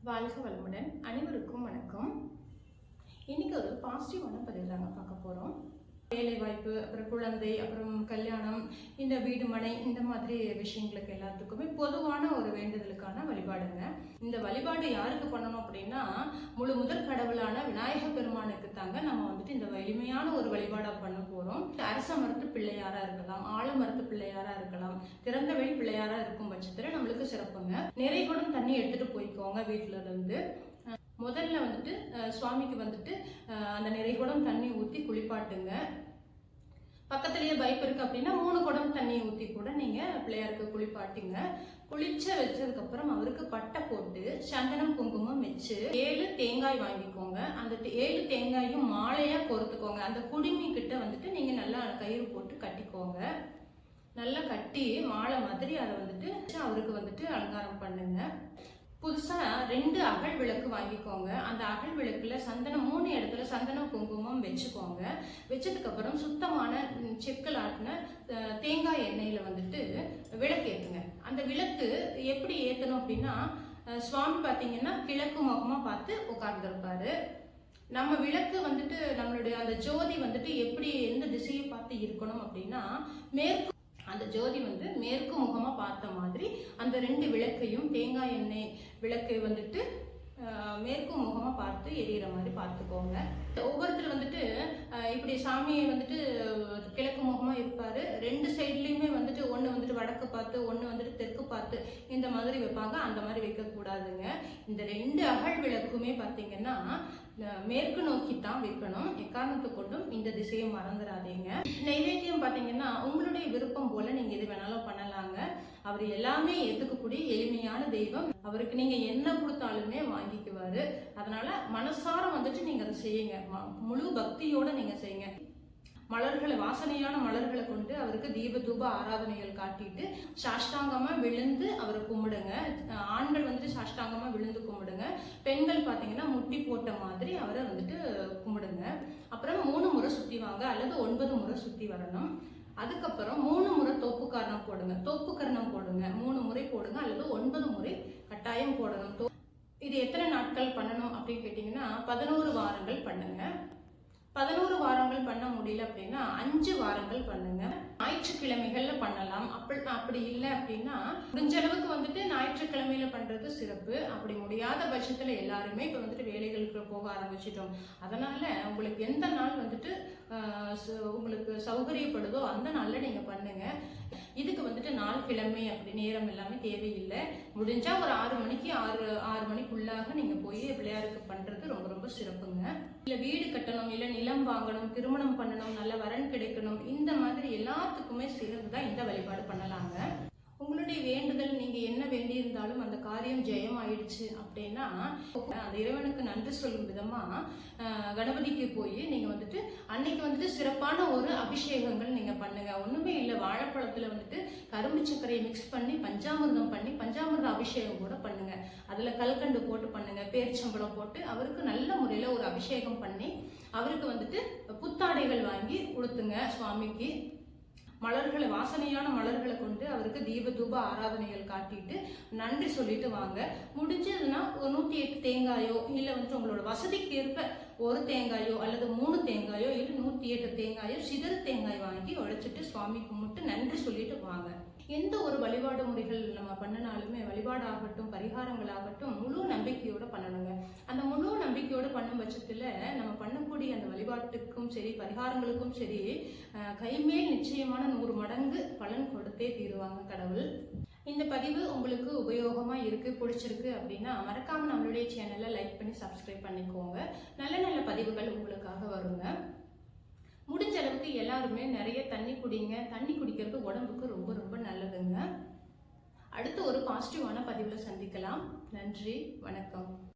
வாழ்க வளமுடன். அனைவருக்கும் வணக்கம். இன்னைக்கு ஒரு பாசிட்டிவான பதிவு தாங்க பார்க்க போகிறோம். வேலை வாய்ப்பு, அப்புறம் குழந்தை, அப்புறம் கல்யாணம், இந்த வீடு மனை, இந்த மாதிரி விஷயங்களுக்கு எல்லாத்துக்குமே பொதுவான ஒரு வேண்டுதலுக்கான வழிபாடுங்க. இந்த வழிபாடு யாருக்கு பண்ணணும் அப்படின்னா, முழு முதற் கடவுளான விநாயக பெருமானுக்கு தாங்க நம்ம வந்துட்டு இந்த எளிமையான ஒரு வழிபாடாக பண்ண போகிறோம். அரச மரத்து பிள்ளையாரா இருக்கலாம், ஆலமரத்து பிள்ளையாரா இருக்கலாம், திறந்த வெளி பிள்ளையாரா இருக்கும் பட்சத்தில் நம்மளுக்கு சிறப்புங்க. நிறைய குடம் தண்ணி எடுத்துட்டு போய்க்கோங்க வீட்டுல இருந்து. முதல்ல வந்துட்டு சுவாமிக்கு வந்துட்டு அந்த நிறைய குடம் தண்ணி ஊற்றி குளிப்பாட்டுங்க. பக்கத்துலேயே பைப் இருக்கு அப்படின்னா 3 குடம் தண்ணி ஊற்றி கூட நீங்கள் பிள்ளையாருக்கு குளிப்பாட்டிங்க. வச்சதுக்கப்புறம் அவருக்கு பட்டை போட்டு சந்தனம் குங்குமம் வச்சு 7 தேங்காய் வாங்கிக்கோங்க. அந்த 7 தேங்காயும் மாலையாக கோர்த்துக்கோங்க. அந்த குடுமி கிட்ட வந்துட்டு நீங்கள் நல்லா கயிறு போட்டு கட்டிக்கோங்க. நல்லா கட்டி மாலை மாதிரி அதை வந்துட்டு அவருக்கு வந்துட்டு அலங்காரம் பண்ணுங்க. புதுசாக 2 அகல் விளக்கு வாங்கிக்கோங்க. அந்த அகல் விளக்குல சந்தனம் 3 இடத்துல சந்தனம் குங்குமம் வச்சுக்கோங்க. வச்சதுக்கப்புறம் சுத்தமான செக்கில் ஆட்டின தேங்காய் எண்ணெயில் வந்துட்டு விளக்கு ஏற்றுங்க. அந்த விளக்கு எப்படி ஏற்றணும் அப்படின்னா, சுவாமி பார்த்தீங்கன்னா கிழக்கு முகமாக பார்த்து உட்கார்ந்துருப்பாரு. நம்ம விளக்கு வந்துட்டு நம்மளுடைய அந்த ஜோதி வந்துட்டு எப்படி எந்த திசையை பார்த்து இருக்கணும் அப்படின்னா, மேற்கு அந்த ஜோதி வந்து மேற்கு முகமா பார்த்த மாதிரி அந்த 2 விளக்கையும் தேங்காய் எண்ணெய் விளக்கை வந்துட்டு மேற்கு முகமா பார்த்து எரியிற மாதிரி பார்த்துக்கோங்க. ஒவ்வொருத்தர் வந்துட்டு இப்படி சாமியை வந்துட்டு கிழக்கு முகமா இருப்பாரு. 2 சைட்லயுமே வந்துட்டு ஒன்று வந்துட்டு வடக்கு பார்த்து, ஒன்று வந்துட்டு தெற்கு பார்த்து இந்த மாதிரி வைப்பாங்க. அந்த மாதிரி வைக்கக்கூடாதுங்க. இந்த 2 அகல் விளக்குமே பார்த்தீங்கன்னா மேற்கு நோக்கி தான் வைக்கணும். எக்காரணத்தை கொண்டும் இந்த திசையை மறந்துடாதீங்க. நைவேத்தியம் பார்த்தீங்கன்னா உங்களுடைய விருப்பம் போல நீங்க எது வேணாலும் பண்ணலாங்க. அவர் எல்லாமே ஏற்றுக்கக்கூடிய எளிமையான தெய்வம். அவருக்கு நீங்க என்ன கொடுத்தாலுமே வாங்கிக்குவாரு. அதனால மனசார வந்துட்டு நீங்க அதை செய்யுங்க. முழு பக்தியோட நீங்க செய்யுங்க. மலர்களை, வாசனையான மலர்களை கொண்டு அவருக்கு தீப தூப ஆராதனைகள் காட்டிட்டு சாஷ்டாங்கமா விழுந்து அவரை கும்பிடுங்க. ஆண்கள் வந்துட்டு சாஷ்டாங்கமா விழுந்து கும்பிடுங்க. பெண்கள் பார்த்தீங்கன்னா முட்டி போட்ட மாதிரி அவரை வந்துட்டு கும்பிடுங்க. அப்புறம் 3 முறை சுத்தி வாங்க, அல்லது 9 முறை சுத்தி வரணும். அதுக்கப்புறம் 3 முறை தோப்புக்கரணம் போடுங்க. 3 முறை போடுங்க, அல்லது 9 முறை கட்டாயம் போடணும். இது எத்தனை நாட்கள் பண்ணணும் அப்படின்னு கேட்டீங்கன்னா 11 வாரங்கள் பண்ணுங்க. 11 வாரங்கள் பண்ண முடியல அப்படின்னா 5 வாரங்கள் பண்ணுங்க. ஞாயிற்றுக்கிழமைகள்ல பண்ணலாம். அப்படி இல்லை அப்படின்னா முடிஞ்ச அளவுக்கு வந்துட்டு ஞாயிற்றுக்கிழமையில பண்றது சிறப்பு. அப்படி முடியாத பட்சத்துல எல்லாருமே இப்ப வந்துட்டு வேலைகளுக்கு போக ஆரம்பிச்சிட்டோம். அதனால உங்களுக்கு எந்த நாள் வந்துட்டு உங்களுக்கு சௌகரியப்படுதோ அந்த நாள்ல நீங்க பண்ணுங்க. இதுக்கு வந்துட்டு நாள் கிழமை அப்படி நேரம் எல்லாமே தேவையில்லை. முடிஞ்சா ஒரு 6 மணிக்கு 6 மணிக்குள்ளாக நீங்க போய் பிள்ளையாருக்கு பண்றது ரொம்ப ரொம்ப சிறப்புங்க. இல்ல வீடு கட்டணும், இல்ல நிலம் வாங்கணும், திருமணம் பண்ணணும், நல்ல வரன் கிடைக்கணும், இந்த மாதிரி எல்லாத்துக்குமே சிறந்துதான் இந்த வழிபாடு பண்ணலாங்க. உங்களுடைய வேண்டுதல் நீங்க என்ன வேண்டியிருந்தாலும் அந்த காரியம் ஜெயம் ஆயிடுச்சு அப்படின்னா அந்த இறைவனுக்கு நன்றி சொல்லும் விதமா கணபதிக்கு போய் நீங்க வந்துட்டு அன்னைக்கு வந்துட்டு சிறப்பான ஒரு அபிஷேகங்கள் நீங்க பண்ணுங்க. ஒண்ணுமே இல்லை, வாழைப்பழத்துல வந்துட்டு கரும்பு சர்க்கரையை மிக்ஸ் பண்ணி பஞ்சாமிர்தம் பண்ணி பஞ்சாமிர்த அபிஷேகம் கூட பண்ணுங்க. அதுல கல்கண்டு போட்டு பண்ணுங்க, பேரிச்சம்பழம் போட்டு அவருக்கு நல்ல முறையில ஒரு அபிஷேகம் பண்ணி அவருக்கு வந்துட்டு புத்தாடைகள் வாங்கி கொடுத்துங்க. சுவாமிக்கு மலர்களை, வாசனையான மலர்களை கொண்டு அவருக்கு தீப தூப ஆராதனைகள் காட்டிட்டு நன்றி சொல்லிட்டு வாங்க. முடிஞ்சதுன்னா ஒரு 108 தேங்காயோ, இல்லை வந்துட்டு உங்களோட வசதிக்கு ஏற்ப 1 தேங்காயோ அல்லது 3 தேங்காயோ இல்லை 108 தேங்காயோ சிதறு தேங்காய் வாங்கி உழைச்சிட்டு சுவாமி கும்பிட்டு நன்றி சொல்லிட்டு வாங்க. எந்த ஒரு வழிபாடு முறைகள் நம்ம பண்ணினாலுமே, வழிபாடாகட்டும் பரிகாரங்களாகட்டும், முழு நம்பிக்கையோட பண்ணணுங்க. அந்த முழு நம்பிக்கையோட பண்ணும் பட்சத்துல நம்ம பண்ணக்கூடிய அந்த வழிபாட்டுக்கும் சரி பரிகாரங்களுக்கும் சரி கைமேல் நிச்சயமான 100 மடங்கு பலன் கொடுத்தே தீருவாங்க கடவுள். இந்த பதிவு உங்களுக்கு உபயோகமா இருக்கு, பிடிச்சிருக்கு அப்படின்னா மறக்காம நம்மளுடைய சேனலை லைக் பண்ணி சப்ஸ்கிரைப் பண்ணிக்கோங்க. நல்ல நல்ல பதிவுகள் உங்களுக்காக வருங்க. முடிஞ்ச அளவுக்கு எல்லாருமே நிறைய தண்ணி குடிங்க. தண்ணி குடிக்கிறது உடம்புக்கு ரொம்ப ரொம்ப நல்லதுங்க. அடுத்து ஒரு பாசிட்டிவான பதிவில் சந்திக்கலாம். நன்றி, வணக்கம்.